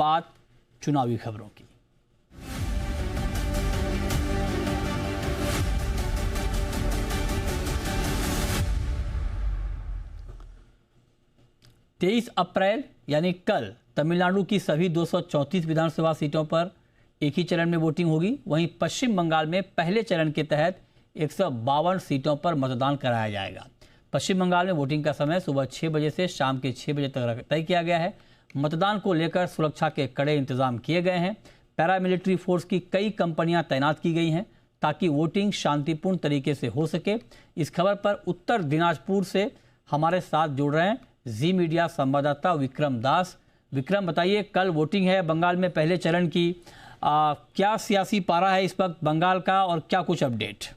बात चुनावी खबरों की। तेईस अप्रैल यानी कल तमिलनाडु की सभी 234 विधानसभा सीटों पर एक ही चरण में वोटिंग होगी। वहीं पश्चिम बंगाल में पहले चरण के तहत 152 सीटों पर मतदान कराया जाएगा। पश्चिम बंगाल में वोटिंग का समय सुबह 6 बजे से शाम के 6 बजे तक तय किया गया है। मतदान को लेकर सुरक्षा के कड़े इंतजाम किए गए हैं। पैरामिलिट्री फोर्स की कई कंपनियां तैनात की गई हैं ताकि वोटिंग शांतिपूर्ण तरीके से हो सके। इस खबर पर उत्तर दिनाजपुर से हमारे साथ जुड़ रहे हैं जी मीडिया संवाददाता विक्रम दास। विक्रम, बताइए, कल वोटिंग है बंगाल में पहले चरण की। क्या सियासी पारा है इस वक्त बंगाल का और क्या कुछ अपडेट?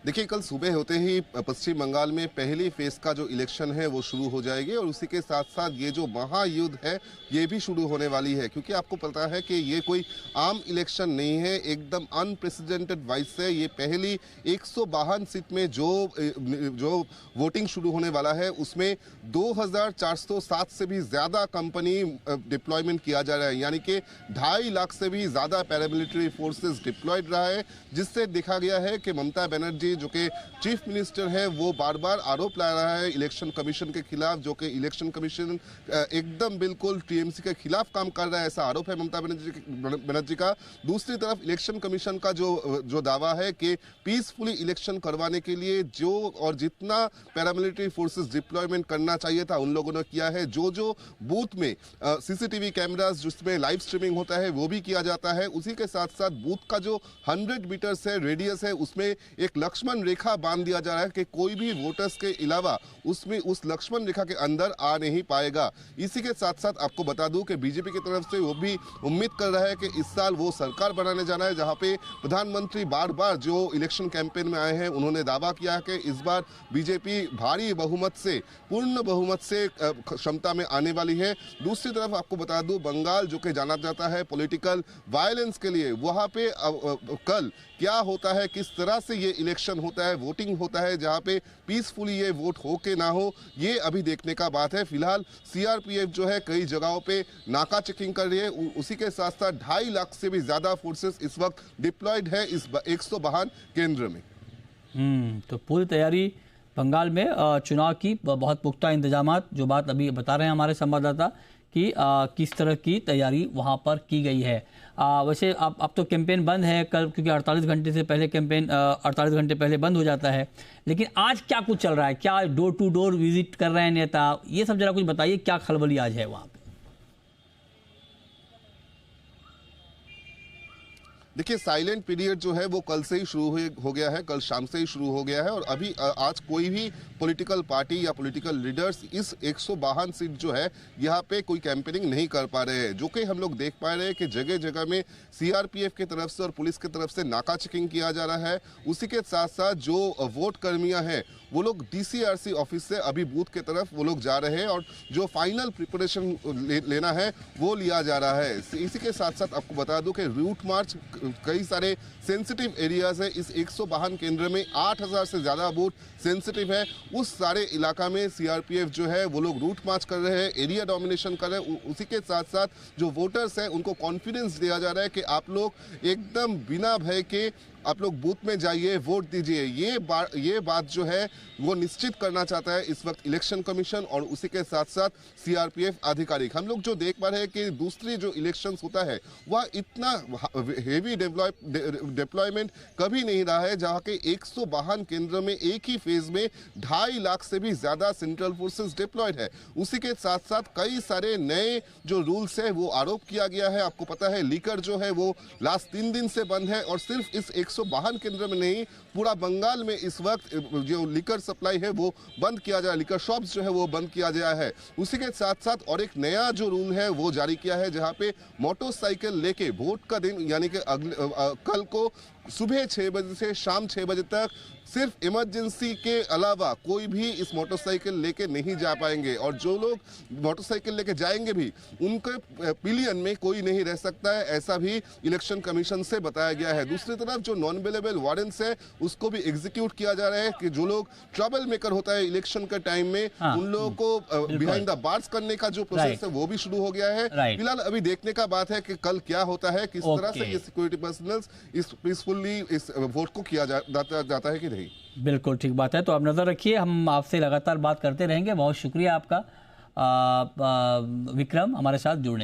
देखिए, कल सुबह होते ही पश्चिम बंगाल में पहली फेज का जो इलेक्शन है वो शुरू हो जाएगी और उसी के साथ साथ ये जो महायुद्ध है ये भी शुरू होने वाली है, क्योंकि आपको पता है कि ये कोई आम इलेक्शन नहीं है, एकदम अनप्रेसिडेंटेड वाइज है। ये पहली 152 सीट में जो वोटिंग शुरू होने वाला है उसमें 2407 से भी ज़्यादा कंपनी डिप्लॉयमेंट किया जा रहा है, यानी कि 2.5 लाख से भी ज़्यादा पैरामिलिट्री फोर्सेस डिप्लॉयड रहा है, जिससे देखा गया है कि ममता बनर्जी जो कि चीफ मिनिस्टर है वो बार बार आरोप ला रहा है इलेक्शन कमीशन के खिलाफ, जो कि इलेक्शन कमीशन एकदम बिल्कुल टीएमसी के खिलाफ काम कर रहा है, ऐसा आरोप है ममता बनर्जी का। दूसरी तरफ इलेक्शन कमीशन का जो दावा है कि पीसफुली इलेक्शन करवाने के लिए जो और जितना पैरामिलिट्री फोर्सेस डिप्लॉयमेंट करना चाहिए था उन लोगों ने किया है। जो बूथ में सीसीटीवी कैमरास जिसमें लाइव स्ट्रीमिंग होता है वो भी किया जाता है। उसी के साथ साथ बूथ का जो 100 मीटर्स है रेडियस है उसमें एक लक्ष्मण रेखा बांध दिया जा रहा है कि कोई भी वोटर्स के अलावा उसमें उस लक्ष्मण रेखा के अंदर आ नहीं पाएगा। इसी के साथ साथ आपको बता दूं कि बीजेपी की तरफ से वो भी उम्मीद कर रहा है कि इस साल वो सरकार बनाने जाना है, जहां पे प्रधानमंत्री बार बार जो इलेक्शन कैंपेन में आए हैं उन्होंने दावा किया है कि इस बार बीजेपी भारी बहुमत से, पूर्ण बहुमत से क्षमता में आने वाली है। दूसरी तरफ आपको बता दूं बंगाल जो कि जाना जाता है पॉलिटिकल वायलेंस के लिए, वहां पे कल क्या होता है, किस तरह से ये इलेक्शन होता है, वोटिंग होता है, जहां पे पीसफुली ये वोट हो के ना हो, ये अभी देखने का बात है। फिलहाल सीआरपीएफ जो है कई जगहों पे नाका चेकिंग कर रही है। उसी के साथ साथ 2.5 लाख से भी ज्यादा फोर्सेस इस वक्त डिप्लॉयड है इस 152 केंद्र में। तो पूरी तैयारी बंगाल में चुनाव की, बहुत पुख्ता इंतजाम, जो बात अभी बता रहे हैं हमारे संवाददाता कि किस तरह की तैयारी वहां पर की गई है। वैसे अब तो कैंपेन बंद है कल, क्योंकि 48 घंटे से पहले कैंपेन 48 घंटे पहले बंद हो जाता है। लेकिन आज क्या कुछ चल रहा है? क्या डोर टू डोर विजिट कर रहे हैं नेता? ये सब जरा कुछ बताइए, क्या खलबली आज है वहां पे? देखिए, साइलेंट पीरियड जो है वो कल से ही शुरू हो गया है, कल शाम से ही शुरू हो गया है और अभी आज कोई भी पॉलिटिकल पार्टी या पॉलिटिकल लीडर्स इस 152 सीट जो है यहाँ पे कोई कैंपेनिंग नहीं कर पा रहे हैं, जो कि हम लोग देख पा रहे हैं कि जगह जगह में सीआरपीएफ की तरफ से और पुलिस की तरफ से नाका चेकिंग किया जा रहा है। उसी के साथ साथ जो वोट कर्मियाँ हैं वो लोग डीसीआरसी ऑफिस से अभी बूथ की तरफ वो लोग जा रहे हैं और जो फाइनल प्रिपरेशन लेना है वो लिया जा रहा है। इसी के साथ साथ आपको बता दूं कि रूट मार्च, कई सारे सेंसिटिव एरियाज है इस 152 केंद्र में, 8000 से ज़्यादा बूथ सेंसिटिव है। उस सारे इलाका में सीआरपीएफ जो है वो लोग रूट मार्च कर रहे हैं, एरिया डोमिनेशन कर रहे हैं। उसी के साथ साथ जो वोटर्स हैं उनको कॉन्फिडेंस दिया जा रहा है कि आप लोग एकदम बिना भय के आप लोग बूथ में जाइए, वोट दीजिए। ये बात जो है वो निश्चित करना चाहता है इस वक्त इलेक्शन कमीशन और उसी के साथ साथ सीआरपीएफ आधिकारिक। हम लोग जो देख पा रहे हैं कि दूसरी जो इलेक्शंस होता है वह इतना हेवी डिप्लॉयमेंट कभी नहीं रहा है, जहां के 152 केंद्र में एक ही फेज में 2.5 लाख से भी ज्यादा सेंट्रल फोर्सेस डिप्लॉयड है। उसी के साथ साथ कई सारे नए जो रूल्स है वो आरोप किया गया है। आपको पता है लीकर जो है वो लास्ट 3 दिन से बंद है और सिर्फ इस 152 केंद्र में नहीं, पूरा बंगाल में इस वक्त जो लीकर सप्लाई है वो बंद किया जाए, लीकर शॉप्स जो है वो बंद किया गया है। उसी के साथ साथ और एक नया जो रूल है वो जारी किया है, जहां पे मोटरसाइकिल लेके वोट का दिन यानी कि कल को सुबह 6 बजे से शाम 6 बजे तक सिर्फ इमरजेंसी के अलावा कोई भी इस मोटरसाइकिल लेके नहीं जा पाएंगे, और जो लोग मोटरसाइकिल लेके जाएंगे भी उनके पिलियन में कोई नहीं रह सकता है, ऐसा भी इलेक्शन कमीशन से बताया गया है। दूसरी तरफ जो नॉन अवेलेबल वारंट्स है उसको भी एग्जीक्यूट किया जा रहा है कि जो लोग ट्रबल मेकर होता है इलेक्शन के टाइम में, हाँ, उन लोगों को बिहाइंड द बार्स करने का जो प्रोसेस है वो भी शुरू हो गया है। फिलहाल अभी देखने का बात है कि कल क्या होता है, किस तरह से ये सिक्योरिटी पर्सनल इस पीसफुली इस वोट को किया जाता है कि नहीं। बिल्कुल ठीक बात है। तो आप नजर रखिए, हम आपसे लगातार बात करते रहेंगे। बहुत शुक्रिया आपका विक्रम हमारे साथ जुड़ने